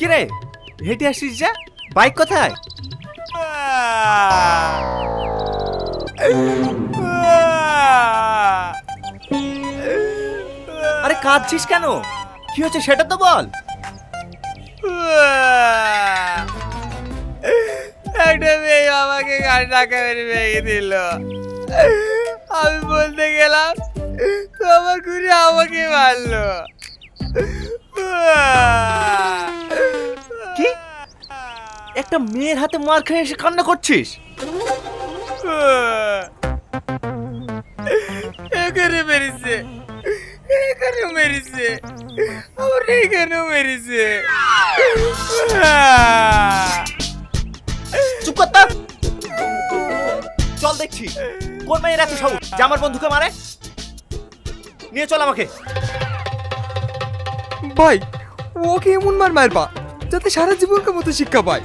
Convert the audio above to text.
কি রে হেঁটে আসছিস যা, বাইক কোথায়? আরে কাঁদছিস কেন? কি হচ্ছে সেটা তো বল। একটা মেয়ে আমাকে টাকা মেরে ভেঙে দিল। আমি বলতে গেলাম তো আমার ঘুরে আমাকে মারলো। কি একটা মেয়ের হাতে মার খেয়ে এসে কান্না করছিস? এখানে মেরেছে, এখানেও মেরেছে, আবার এখানেও মেরেছে। চুপ কর তো। চল দেখছি কোন মেয়ের এত সাহস যে আমার বন্ধুকে মারে। নিয়ে চল আমাকে। ভাই ওকে এমন মারবা যাতে সারা জীবনকার মতো শিক্ষা পায়।